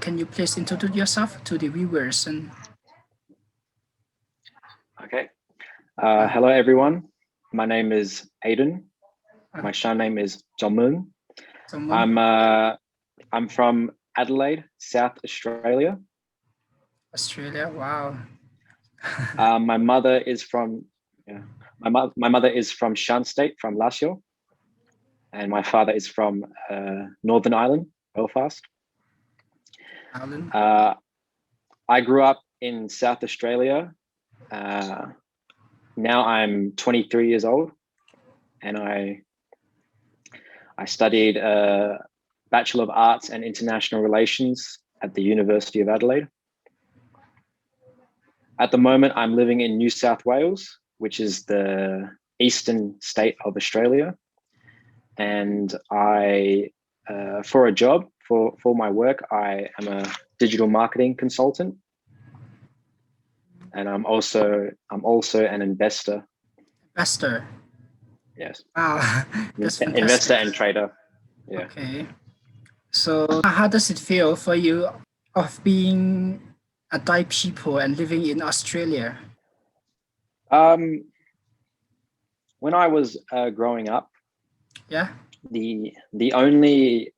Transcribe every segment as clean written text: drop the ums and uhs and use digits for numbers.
Can you please introduce yourself to the viewers? And Okay. Hello, everyone. My name is Aiden. My Shan name is Jomung. someone I'm from Adelaide, South Australia. Australia. Wow. My mother is from my mother is from Shan State, from Lasio, and my father is from Northern Ireland, Belfast. Alan. I grew up in South Australia. Now I'm 23 years old, and I studied Bachelor of Arts and International Relations at the University of Adelaide. At the moment, I'm living in New South Wales, which is the eastern state of Australia. And for a job, for my work, I am a digital marketing consultant. And I'm also an investor. Investor. Yes. Wow. That's fantastic. Investor and trader. Yeah. Okay. So how does it feel for you of being a Thai people and living in Australia? When I was growing up, Yeah. the only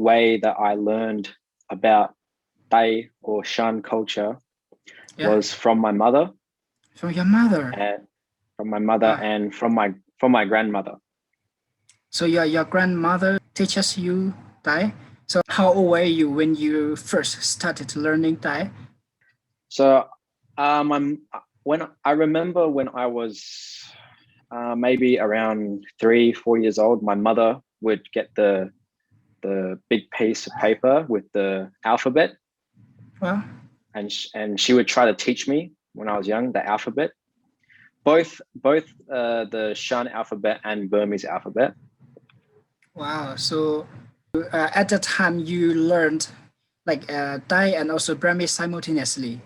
way that I learned about Thai or Shan culture was from my mother. From your mother. And and from my grandmother. So your grandmother teaches you Thai. So how old were you when you first started learning Thai? So when I was maybe around 3-4 years old, my mother would get the big piece of paper with the alphabet. Well, and she would try to teach me when I was young the alphabet, both the Shan alphabet and Burmese alphabet. Wow! So at that time you learned like Thai and also Burmese simultaneously.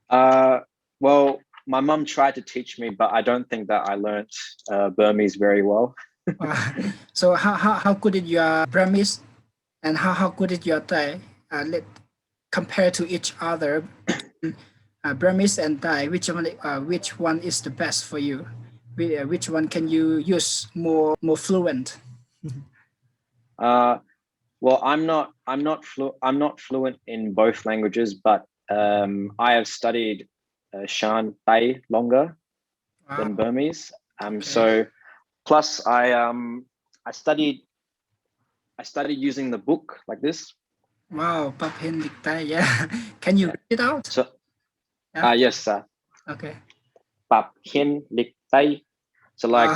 Well, my mom tried to teach me, but I don't think that I learned Burmese very well. So how good is your Burmese and how good is your Thai? Compared to each other, Burmese and Thai, which one is the best for you? Which one can you use more fluent? Well, I'm not fluent in both languages, but I have studied Shan Thai longer than Burmese. So plus I studied using the book like this. Wow, Papin Dictai, yeah. Can you read it out? So yes, sir. Okay. Papin Dictai. So like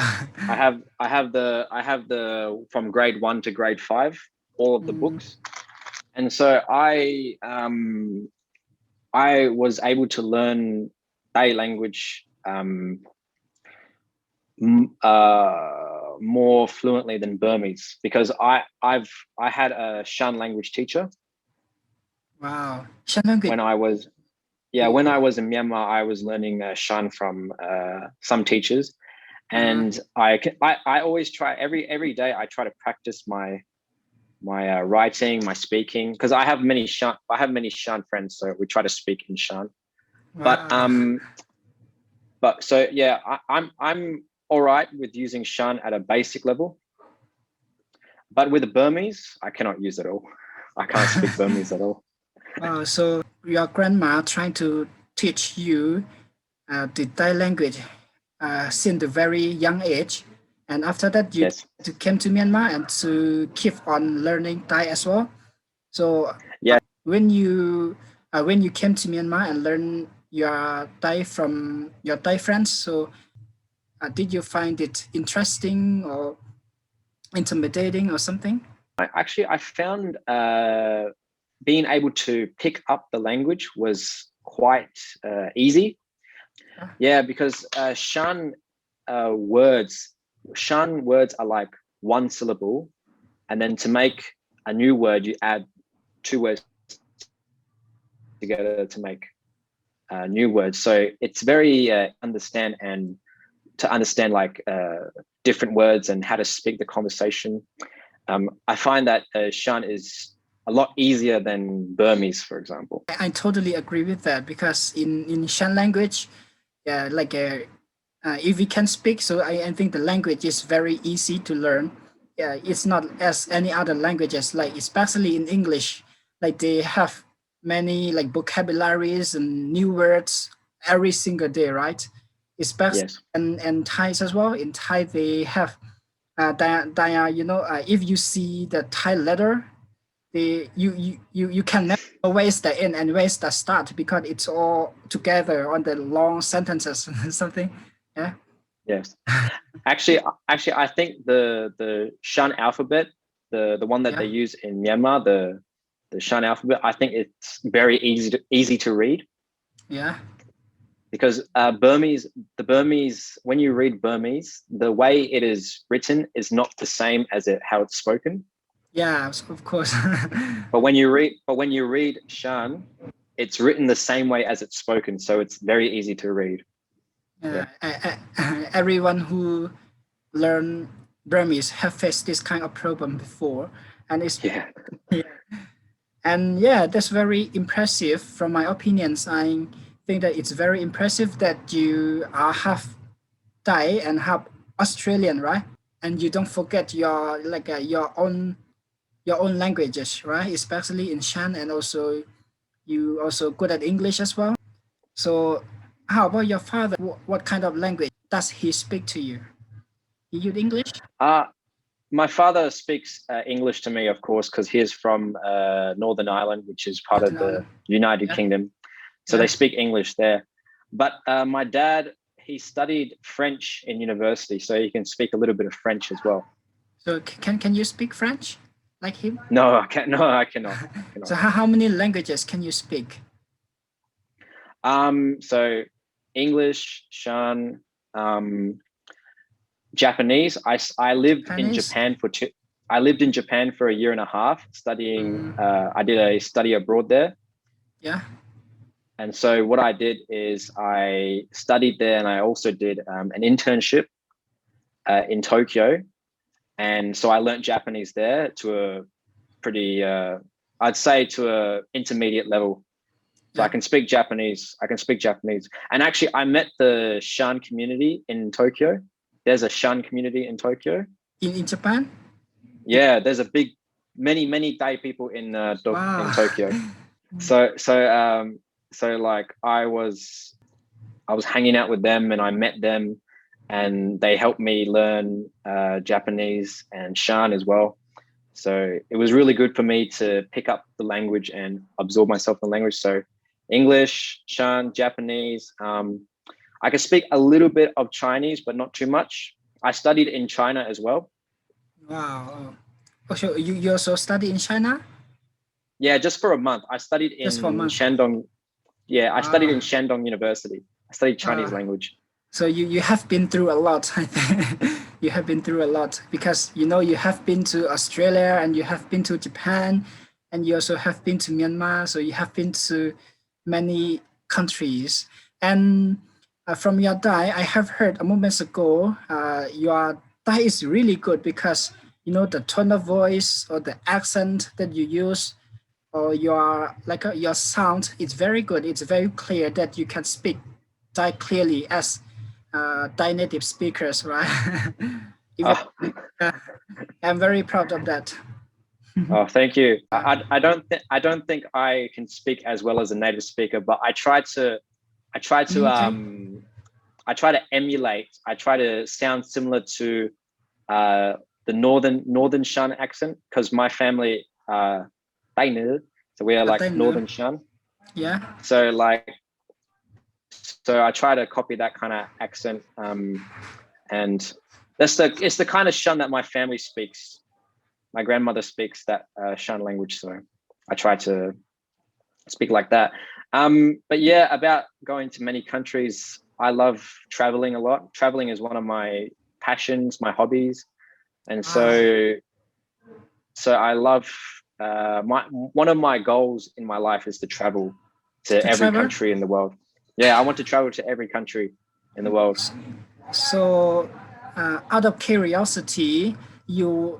I have the from grade 1 to grade 5, all of the books. And so I was able to learn Thai language more fluently than Burmese because I had a Shan language teacher. Wow. Shan language. When I was in Myanmar, I was learning Shan from some teachers. And I always try every day. I try to practice my writing, my speaking, because I have many Shan friends, so we try to speak in Shan. Wow. But so yeah, I'm all right with using Shan at a basic level. But with the Burmese, I cannot use it all. I can't speak Burmese at all. So your grandma trying to teach you the Thai language since the very young age, and after that you came to Myanmar and to keep on learning Thai as well. So yeah, when you came to Myanmar and learn your Thai from your Thai friends, so did you find it interesting or intimidating or something? I found being able to pick up the language was quite easy. Yeah, because Shan words are like one syllable, and then to make a new word, you add 2 words together to make new words. So it's very to understand like different words and how to speak the conversation. I find that Shan is a lot easier than Burmese, for example. I totally agree with that because in Shan language, yeah, like if we can speak, so I think the language is very easy to learn. Yeah, it's not as any other languages, like especially in English, like they have many like vocabularies and new words every single day, right? Especially Yes. and Thais as well. In Thai, they have if you see the Thai letter, you can never know where is the end and where is the start because it's all together on the long sentences something. Yeah. Yes. Actually, I think the Shan alphabet, the one that Yeah. they use in Myanmar, the Shan alphabet, I think it's very easy to read Yeah. because the Burmese, when you read Burmese, the way it is written is not the same as how it's spoken. Yeah, of course. But when you read Shan, it's written the same way as it's spoken, so it's very easy to read. Yeah. Everyone who learn Burmese have faced this kind of problem before, and it's Yeah. yeah. And yeah, that's very impressive. From my opinions, I think that it's very impressive that you are half Thai and half Australian, right? And you don't forget your like your own languages, right? Especially in Shan, and also you also good at English as well. So how about your father? What kind of language does he speak to you? He use English? Uh, my father speaks English to me, of course, because he is from Northern Ireland, which is part of Northern the Ireland. United Yeah. Kingdom. So Yeah. they speak English there. But my dad, he studied French in university, so he can speak a little bit of French as well. So can you speak French like him? No, I can't. No, I cannot. So how many languages can you speak? So English, Shan, Japanese. I lived in Chinese? Japan for two. I lived in Japan for a year and a half studying. I did a study abroad there. Yeah. And so what I did is I studied there, and I also did an internship in Tokyo. And so I learned Japanese there to a pretty, I'd say to a intermediate level. So Yeah. I can speak Japanese. I can speak Japanese. And actually, I met the Shan community in Tokyo. There's a Shan community in Tokyo. In Japan? Yeah, there's a big, many Thai people in Wow. Tokyo. So like I was hanging out with them, and I met them, and they helped me learn Japanese and Shan as well. So it was really good for me to pick up the language and absorb myself in the language. So English, Shan, Japanese. I can speak a little bit of Chinese, but not too much. I studied in China as well. Wow. Oh, so you also study in China? Yeah, just for a month. I studied Just for a in month. Shandong. Yeah, I studied in Wow. Shandong University. I studied Chinese language. So you have been through a lot, I think. You have been through a lot because you have been to Australia and you have been to Japan and you also have been to Myanmar. So you have been to many countries. And from your Thai, I have heard a moments ago, your Thai is really good because the tone of voice or the accent that you use or your sound is very good. It's very clear that you can speak Thai clearly as Thai native speakers, right? Even, I'm very proud of that. Oh, thank you. I don't think I can speak as well as a native speaker, but I try to Okay. I try to emulate. I try to sound similar to the northern Shan accent because my family Thai Nữ, so we are like Thai northern nữ. Shan. Yeah. So I try to copy that kind of accent, and it's the kind of Shan that my family speaks. My grandmother speaks that Shan language, so I try to speak like that. But yeah, about going to many countries, I love traveling a lot. Traveling is one of my passions, my hobbies, and so I love one of my goals in my life is to travel to every travel. country in the world. Yeah, I want to travel to every country in the world. So, out of curiosity, you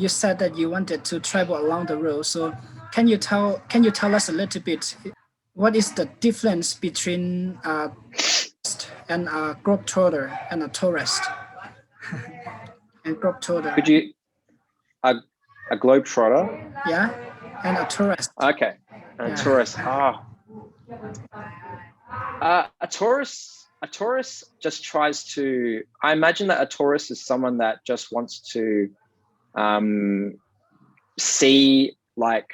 said that you wanted to travel along the road. So can you tell us a little bit what is the difference between and a globetrotter and a tourist and Could globetrotter? you a a globetrotter? Yeah, and a tourist. Okay, and a Yeah. tourist. A tourist just tries to. I imagine that a tourist is someone that just wants to see like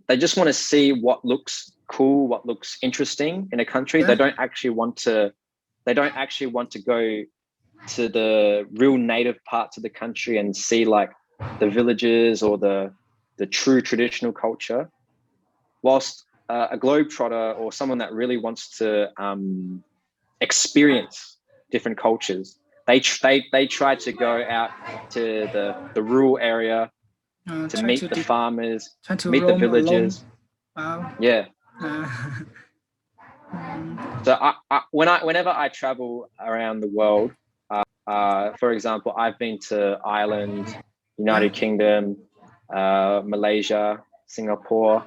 they just want to see what looks cool, what looks interesting in a country. Yeah. They don't actually want to. They don't actually want to go to the real native parts of the country and see like the villages or the true traditional culture. Whilst a globetrotter or someone that really wants to experience different cultures, they try to go out to the rural area to Try to meet the farmers, try to meet the roam alone. villagers. Wow. Yeah. Uh, So whenever I travel around the world, for example, I've been to Ireland, yeah. United Kingdom, Malaysia, Singapore,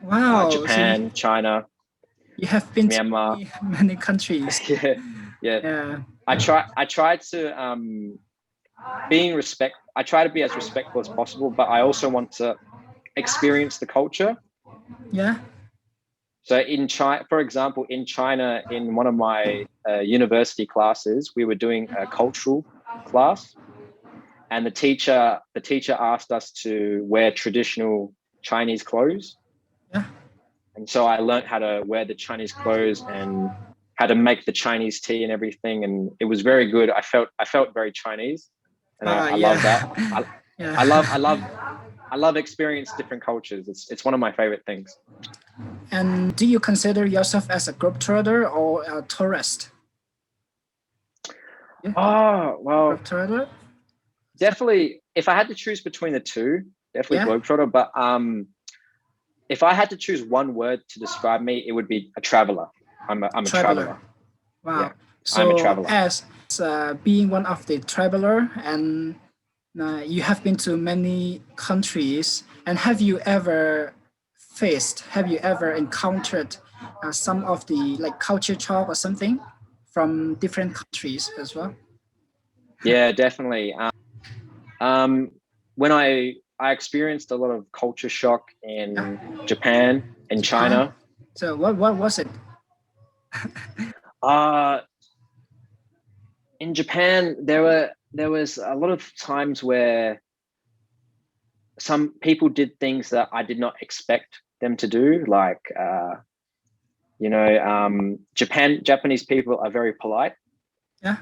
Wow. So Japan, China, you have been to Myanmar. many countries. Yeah, yeah. Yeah. I try to I try to be as respectful as possible, but I also want to experience the culture. Yeah. So in China, for example, in China, in one of my university classes, we were doing a cultural class, and the teacher asked us to wear traditional Chinese clothes. Yeah. And so I learned how to wear the Chinese clothes and how to make the Chinese tea and everything, and it was very good. I felt very Chinese, and I Yeah. love that. Yeah. I love experience different cultures. It's one of my favorite things. And do you consider yourself as a globetrotter or a tourist? Yeah. Oh well, Globetrotter? definitely. If I had to choose between the two, definitely Yeah. globetrotter. But if I had to choose one word to describe me, it would be a traveler. I'm a traveler. Wow. Yeah, I'm a So traveler. as being one of the traveler and you have been to many countries, and have you ever encountered some of the like culture shock or something from different countries as well? Yeah, definitely. When I experienced a lot of culture shock Yeah. in Japan and Japan. China. So what was it? Uh, in Japan, there was a lot of times where some people did things that I did not expect them to do. Like, Japanese people are very polite. Yeah.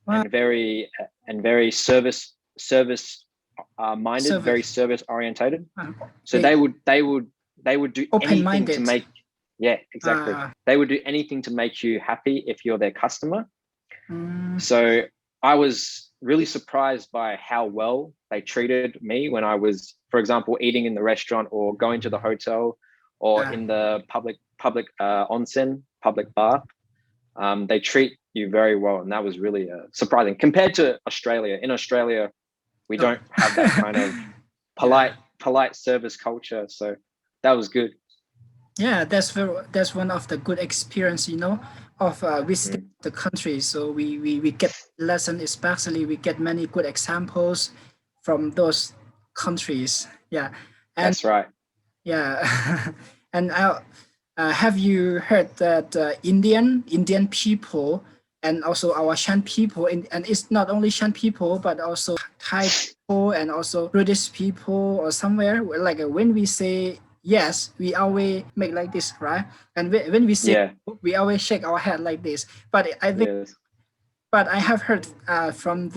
Wow. And very service minded, Service. very service orientated. Wow. So they would do anything to Open-minded. make. Yeah, exactly. They would do anything to make you happy if you're their customer. So I was really surprised by how well they treated me when I was, for example, eating in the restaurant or going to the hotel or in the public onsen, public bath. They treat you very well, and that was really surprising compared to Australia. In Australia, we don't have that kind of polite service culture, so that was good. Yeah, that's one of the good experience, of visiting the country. So we get lesson, especially we get many good examples from those countries. Yeah, and That's right. yeah, and have you heard that Indian people and also our Shan people, and it's not only Shan people but also Thai people and also British people or somewhere like when we say yes, we always make like this, right? And when we say no, we always shake our head like this. But I think, but I have heard from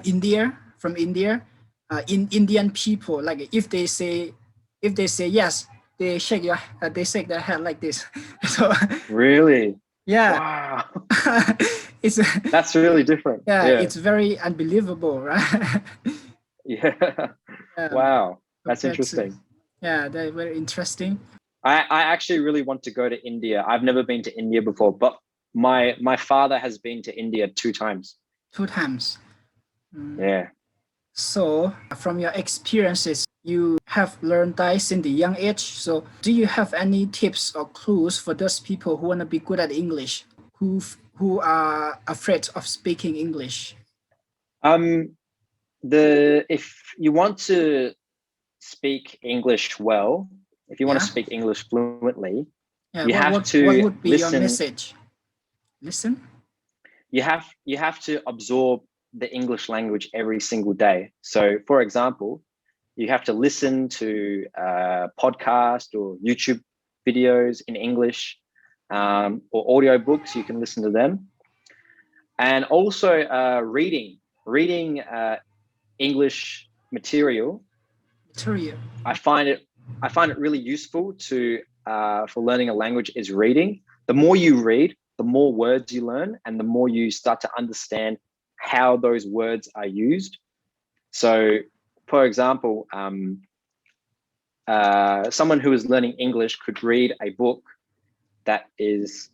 India, in Indian people, like if they say yes, they shake their head like this. So really, yeah, wow, it's that's really different. yeah, it's very unbelievable, right? Yeah. Wow, that's interesting. Yeah, they're very interesting. I actually really want to go to India. I've never been to India before, but my father has been to India 2 times. 2 times. Yeah. So, from your experiences, you have learned Thai in the young age. So, do you have any tips or clues for those people who want to be good at English, who are afraid of speaking English? Um, if you want to speak English well, if you want to Yeah. speak English fluently, Yeah. you have What to would be your listen. message? Listen. You have to absorb the English language every single day. So, for example, you have to listen to a podcast or YouTube videos in English, or audio books. You can listen to them, and also reading English material. Material. I find it really useful to for learning a language is reading. The more you read, the more words you learn, and the more you start to understand how those words are used. So, for example, someone who is learning English could read a book that's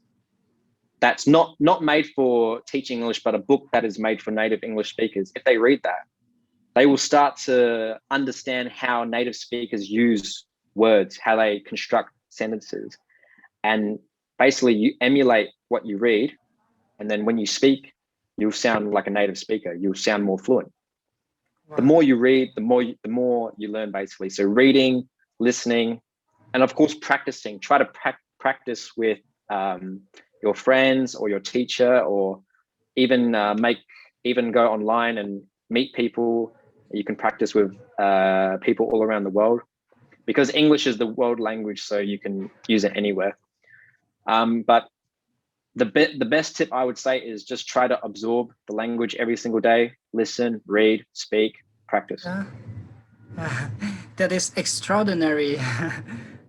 not made for teaching English, but a book that is made for native English speakers. If they read that, they will start to understand how native speakers use words, how they construct sentences. And basically you emulate what you read. And then when you speak, you'll sound like a native speaker. You'll sound more fluent. Wow. The more you read, the more you learn, basically. So reading, listening, and of course, practicing. Try to practice with your friends or your teacher, or even even go online and meet people. You can practice with people all around the world, because English is the world language, so you can use it anywhere. But the best tip I would say is just try to absorb the language every single day. Listen, read, speak, practice. Yeah. That is extraordinary.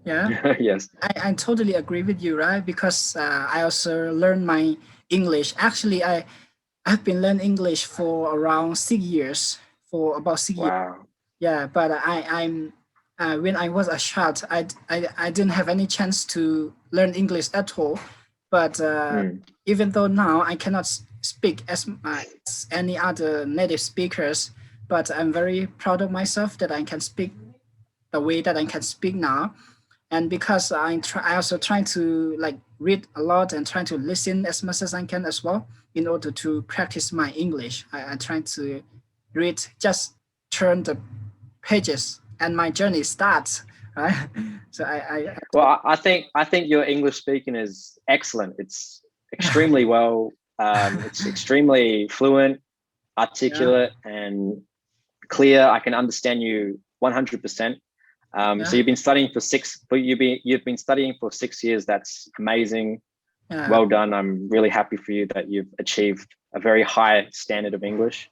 Yeah. Yes. I totally agree with you, right? Because I also learned my English. Actually, I've been learning English for around 6 years, for about 6 years. Wow. Yeah, but I'm when I was a child, I didn't have any chance to learn English at all. But even though now I cannot speak as any other native speakers, but I'm very proud of myself that I can speak the way that I can speak now. And because I also trying to like read a lot and trying to listen as much as I can as well in order to practice my English. I try to read, just turn the pages and my journey starts, right? So Well, I think your English speaking is excellent. It's extremely well. It's extremely fluent, yeah, articulate, and clear. I can understand you 100%. So yeah, you've been studying for you've been studying for 6 years. That's amazing. yeah. Well done. I'm really happy for you that you've achieved a very high standard of English.